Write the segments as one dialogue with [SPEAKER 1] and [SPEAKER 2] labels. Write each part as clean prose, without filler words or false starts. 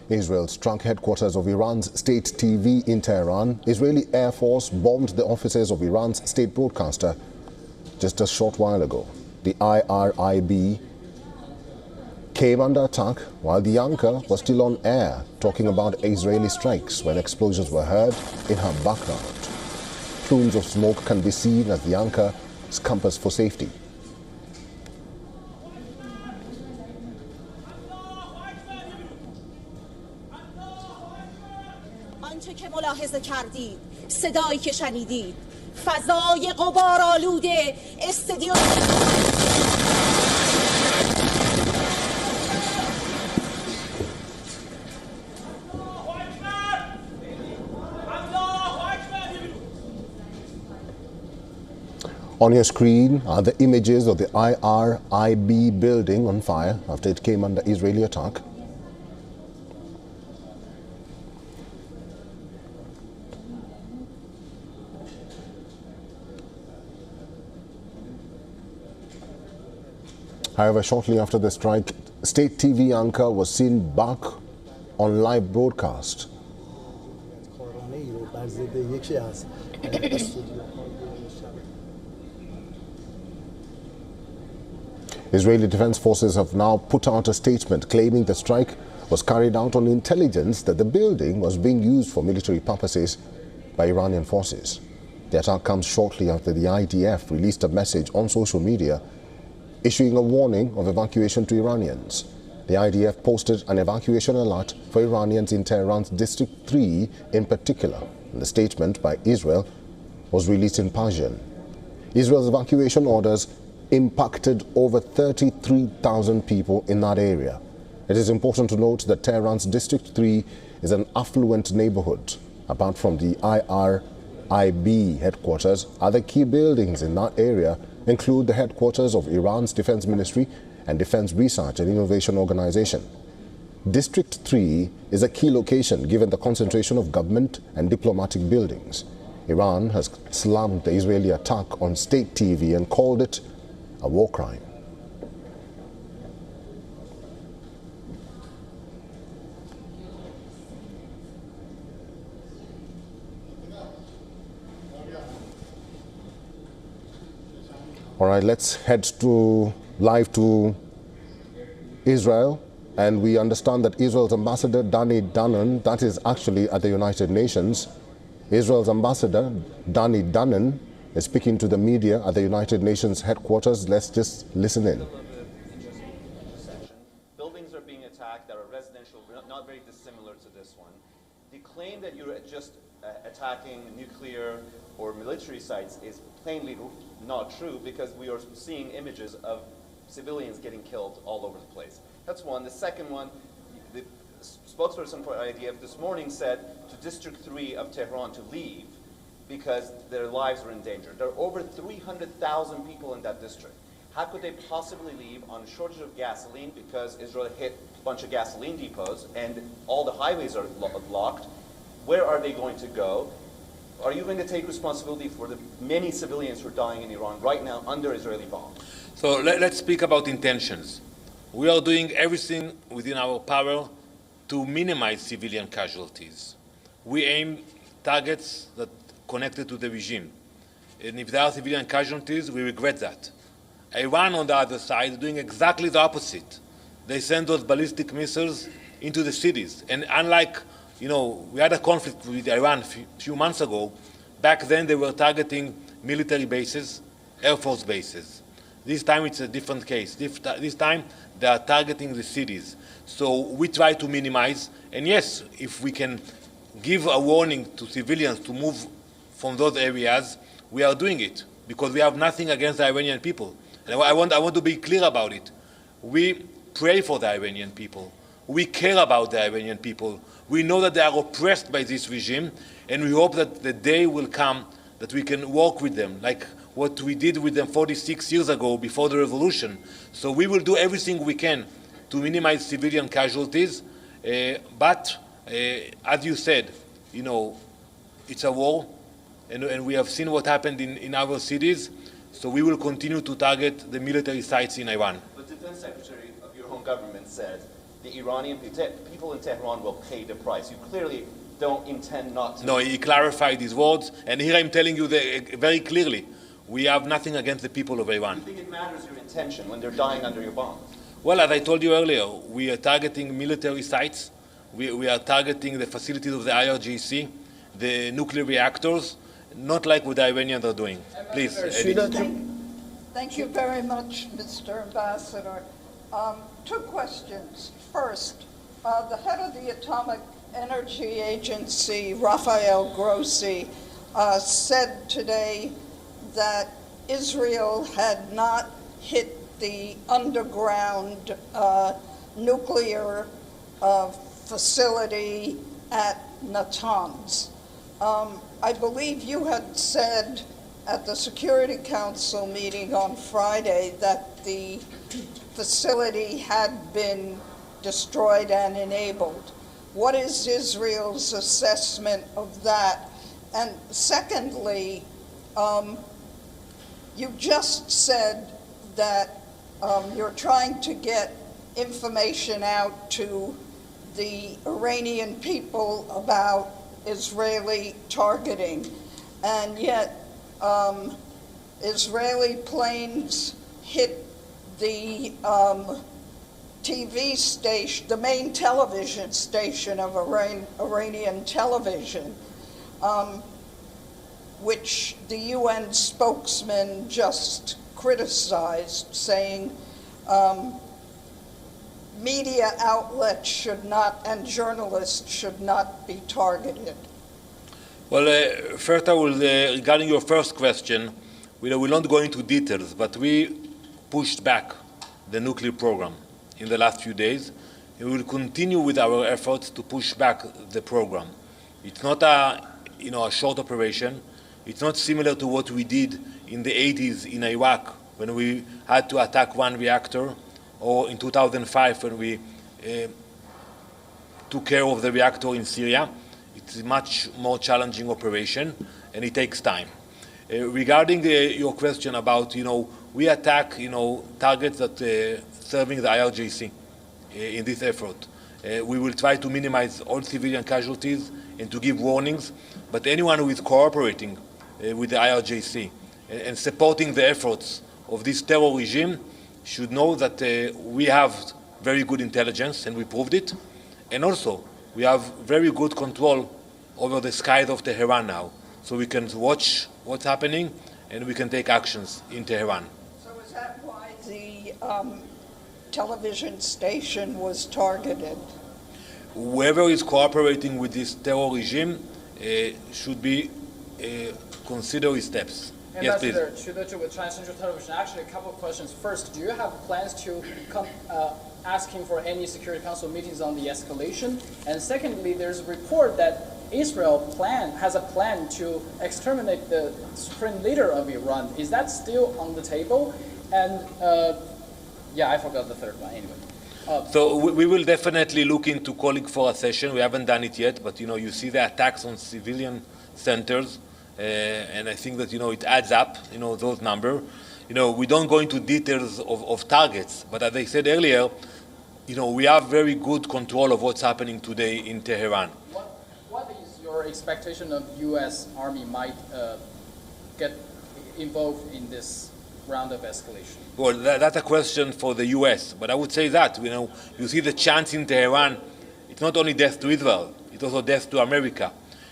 [SPEAKER 1] Israel struck headquarters of Iran's state TV in Tehran. Israeli Air Force bombed the offices of Iran's state broadcaster just a short while ago. The IRIB came under attack while the anchor was still on air talking about Israeli strikes when explosions were heard in her background. Plumes of smoke can be seen as the anchor scampers for safety.
[SPEAKER 2] آنچه که ملاحظه کردید، صدایی که شنیدید، فضای غبارآلوده استادیوم
[SPEAKER 1] On your screen are the images of the IRIB building on fire after it came under Israeli attack. However, shortly after the strike, state TV anchor was seen back on live broadcast. Israeli Defense Forces have now put out a statement claiming the strike was carried out on intelligence that the building was being used for military purposes by Iranian forces. The attack comes shortly after the IDF released a message on social media issuing a warning of evacuation to Iranians. The IDF posted an evacuation alert for Iranians in Tehran's District 3 in particular. The statement by Israel was released in Persian. Israel's evacuation orders impacted over 33,000 people in that area. It is important to note that Tehran's District 3 is an affluent neighborhood. Apart from the IRIB headquarters, other key buildings in that area include the headquarters of Iran's Defense Ministry and Defense Research and Innovation Organization. District 3 is a key location given the concentration of government and diplomatic buildings. Iran has slammed the Israeli attack on state TV and called it a war crime. All right, let's head live to Israel, and we understand that Israel's ambassador Danny Danon, that is actually at the United Nations. Israel's ambassador Danny Danon is speaking to the media at the United Nations headquarters. Let's just listen in.
[SPEAKER 3] Buildings are being attacked that are residential, not very dissimilar to this one. The claim that you're just attacking nuclear or military sites is plainly not true, because we are seeing images of civilians getting killed all over the place. That's one. The second one, the spokesperson for IDF this morning said to District 3 of Tehran to leave because their lives are in danger. There are over 300,000 people in that district. How could they possibly leave on a shortage of gasoline because Israel hit a bunch of gasoline depots and all the highways are blocked? Where are they going to go? Are you going to take responsibility for the many civilians who are dying in Iran right now under Israeli bombs?
[SPEAKER 4] So let's speak about intentions. We are doing everything within our power to minimize civilian casualties. We aim targets that connected to the regime. And if there are civilian casualties, we regret that. Iran, on the other side, is doing exactly the opposite. They send those ballistic missiles into the cities. And unlike, we had a conflict with Iran a few months ago. Back then, they were targeting military bases, Air Force bases. This time, it's a different case. This time, they are targeting the cities. So we try to minimize. And yes, if we can give a warning to civilians to move from those areas, we are doing it, because we have nothing against the Iranian people. And I want to be clear about it. We pray for the Iranian people. We care about the Iranian people. We know that they are oppressed by this regime, and we hope that the day will come that we can work with them, like what we did with them 46 years ago before the revolution. So we will do everything we can to minimize civilian casualties. But as you said, it's a war, and we have seen what happened in our cities. So we will continue to target the military sites in Iran.
[SPEAKER 3] The defense secretary of your home government said the Iranian people in Tehran will pay the price. You clearly don't intend not to.
[SPEAKER 4] No, he clarified his words, and here I'm telling you very clearly, we have nothing against the people of Iran.
[SPEAKER 3] Do you think it matters your intention when they're dying under your bombs?
[SPEAKER 4] Well, as I told you earlier, we are targeting military sites, we are targeting the facilities of the IRGC, the nuclear reactors, not like what the Iranians are doing. Please, Eddie.
[SPEAKER 5] Thank you very much, Mr. Ambassador. Two questions. First, the head of the Atomic Energy Agency, Rafael Grossi, said today that Israel had not hit the underground nuclear facility at Natanz. I believe you had said at the Security Council meeting on Friday that the facility had been destroyed and enabled. What is Israel's assessment of that? And secondly, you just said that you're trying to get information out to the Iranian people about Israeli targeting, and yet Israeli planes hit the TV station, the main television station of Iranian television, which the UN spokesman just criticized, saying media outlets should not, and journalists should not be targeted.
[SPEAKER 4] Well, first I will, regarding your first question, we will not go into details, but we pushed back the nuclear program in the last few days. We will continue with our efforts to push back the program. It's not a short operation. It's not similar to what we did in the 80s in Iraq when we had to attack one reactor, or in 2005 when we took care of the reactor in Syria. It's a much more challenging operation, and it takes time. Regarding your question about, we attack, targets that serving the IRGC in this effort. We will try to minimize all civilian casualties and to give warnings, but anyone who is cooperating with the IRGC and supporting the efforts of this terror regime should know that we have very good intelligence, and we proved it, and also we have very good control over the skies of Tehran now, so we can watch what's happening and we can take actions in Tehran.
[SPEAKER 5] So is that why the television station was targeted?
[SPEAKER 4] Whoever is cooperating with this terror regime should be consider his steps. Yes, please.
[SPEAKER 6] Ambassador, with Transcendental Television, actually a couple of questions. First, do you have plans to come asking for any Security Council meetings on the escalation? And secondly, there's a report that Israel has a plan to exterminate the supreme leader of Iran. Is that still on the table? And I forgot the third one anyway.
[SPEAKER 4] So we will definitely look into calling for a session. We haven't done it yet, but you see the attacks on civilian centers, and I think that it adds up. Those numbers. We don't go into details of targets, but as I said earlier, we have very good control of what's happening today in Tehran.
[SPEAKER 6] What is your expectation of U.S. Army might get involved in this round of escalation?
[SPEAKER 4] Well, that's a question for the U.S., but I would say that, you see the chance in Tehran, it's not only death to Israel, it's also death to America.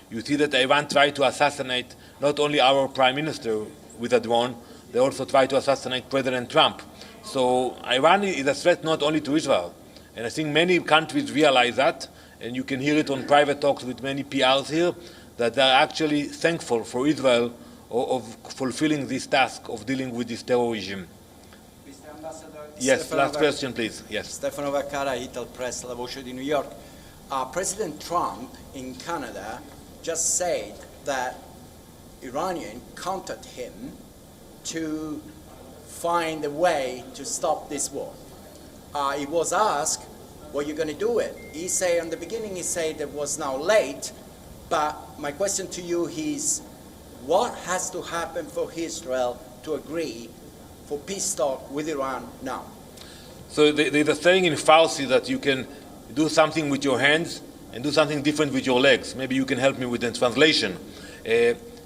[SPEAKER 4] You see that Iran tried to assassinate not only our prime minister with a drone, they also tried to assassinate President Trump. So Iran is a threat not only to Israel, and I think many countries realize that, and you can hear it on private talks with many PRs here, that they're actually thankful for Israel of fulfilling this task of dealing with this terror regime.
[SPEAKER 7] Mr. Ambassador,
[SPEAKER 4] Yes,
[SPEAKER 7] Stefano
[SPEAKER 4] last question, please. Yes.
[SPEAKER 7] Stefano Vaccara, Ital Press, La Voce di New York. President Trump in Canada just said that Iranian contacted him to find a way to stop this war. He was asked, "What are you going to do it?" He said, in the beginning, he said it was now late, but my question to you is, what has to happen for Israel to agree for peace talk with Iran now?
[SPEAKER 4] So there's a saying in Farsi that you can do something with your hands and do something different with your legs. Maybe you can help me with the translation.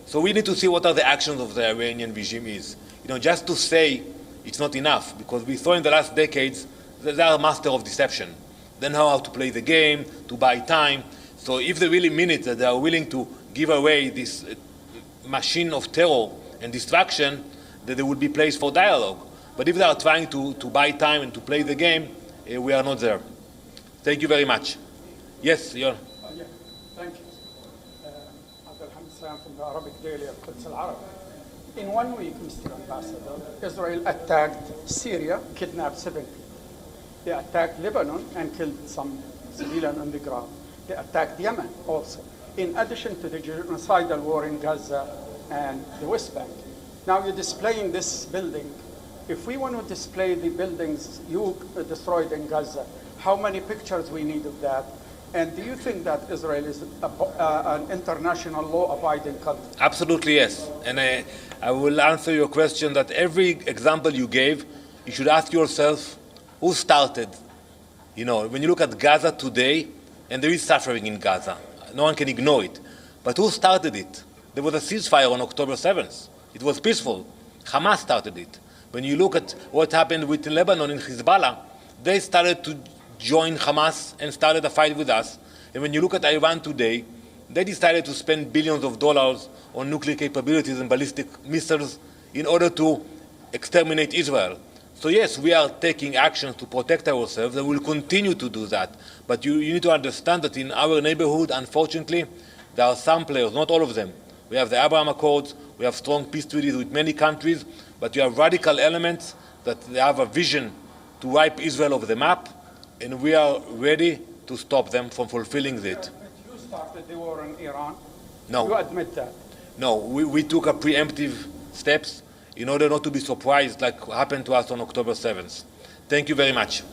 [SPEAKER 4] So we need to see what are the actions of the Iranian regime is. Just to say it's not enough, because we saw in the last decades that they are master of deception. They know how to play the game, to buy time. So if they really mean it, that they are willing to give away this machine of terror and destruction, that there would be place for dialogue. But if they are trying to buy time and to play the game, we are not there. Thank you very much. Yes, Yor.
[SPEAKER 8] Yeah, thank you. Abdulhamid Salam from the Arabic Daily of Quds al-Arab. In 1 week, Mr. Ambassador, Israel attacked Syria, kidnapped 7 people. They attacked Lebanon and killed some civilians on the ground. They attacked Yemen also, in addition to the genocidal war in Gaza and the West Bank. Now you're displaying this building. If we want to display the buildings you destroyed in Gaza, how many pictures we need of that? And do you think that Israel is an international law-abiding country?
[SPEAKER 4] Absolutely, yes. And I will answer your question that every example you gave, you should ask yourself, who started? When you look at Gaza today, and there is suffering in Gaza, no one can ignore it. But who started it? There was a ceasefire on October 7th. It was peaceful. Hamas started it. When you look at what happened with Lebanon and Hezbollah, they started to join Hamas and started a fight with us. And when you look at Iran today, they decided to spend billions of dollars on nuclear capabilities and ballistic missiles in order to exterminate Israel. So yes, we are taking actions to protect ourselves, and we'll continue to do that. But you need to understand that in our neighborhood, unfortunately, there are some players, not all of them. We have the Abraham Accords, we have strong peace treaties with many countries, but you have radical elements that they have a vision to wipe Israel off the map, and we are ready to stop them from fulfilling it.
[SPEAKER 8] But you started the war in Iran.
[SPEAKER 4] No.
[SPEAKER 8] You admit that.
[SPEAKER 4] No, we took a preemptive steps in order not to be surprised like happened to us on October 7th. Thank you very much.